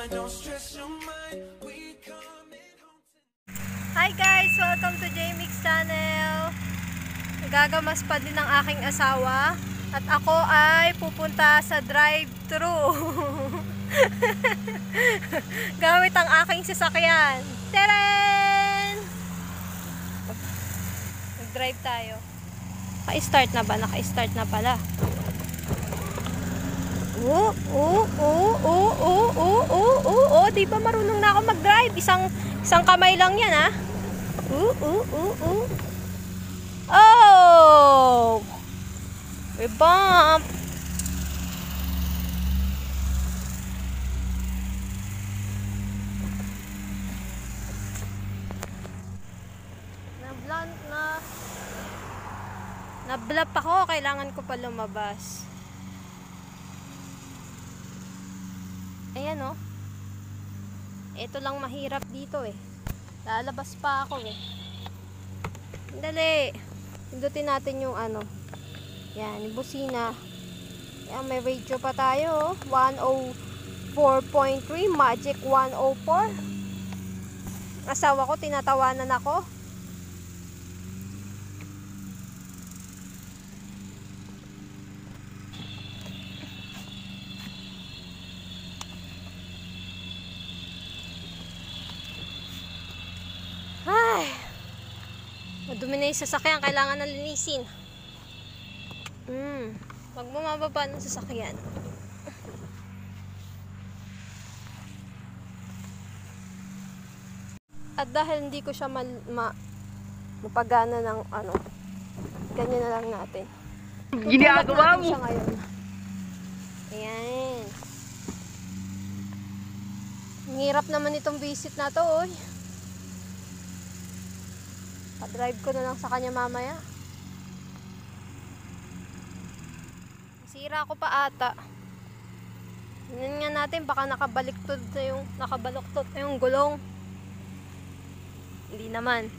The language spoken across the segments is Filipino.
Hi guys! Welcome to JMix Channel. Nagagamas pa din ang aking asawa at ako ay pupunta sa drive-thru gamit ang aking sasakyan. Teren! Mag-drive tayo. Naka-start na ba? Naka-start na pala. Di ba marunong na ako mag-drive? Isang kamay lang yan, ha? Oh! We bump! Na-blap ako, kailangan ko pa lumabas. Ayan, oh. Ito lang mahirap dito, eh. Lalabas pa ako, eh. Dali. Pindutin natin yung ano. Yan, yung busina. Yan, may radio pa tayo, oh. 104.3, Magic 104. Asawa ko, tinatawanan ako. Ay, madumi na yung sasakyan, kailangan na linisin. Wag mo mababa ng sasakyan. At dahil hindi ko siya mapagana ng ano, ganyan na lang natin. Ginagawa mo siya ngayon. Ayan. Ang hirap naman itong visit na to, oy. Pa-drive ko na lang sa kanya mamaya. Sira ko pa ata. Tingnan nga natin, baka nakabaluktot na yung gulong. Hindi naman.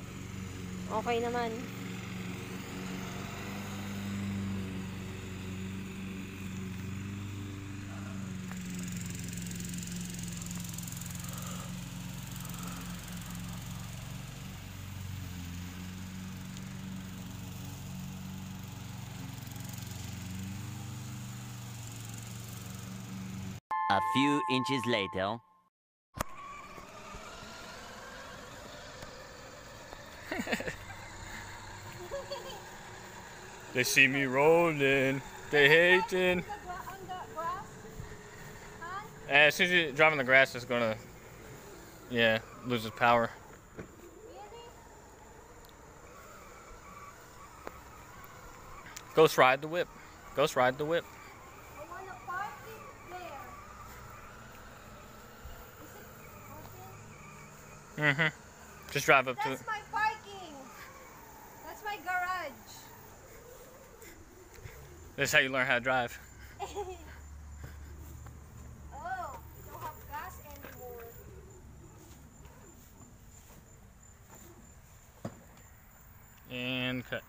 Okay naman. A few inches later. They see me rolling. They hating. As soon as you drive on the grass, it's gonna, yeah, lose its power. Ghost ride the whip. Ghost ride the whip. Just drive up to it. That's my parking. That's my garage. This is how you learn how to drive. Oh, don't have gas anymore. And cut.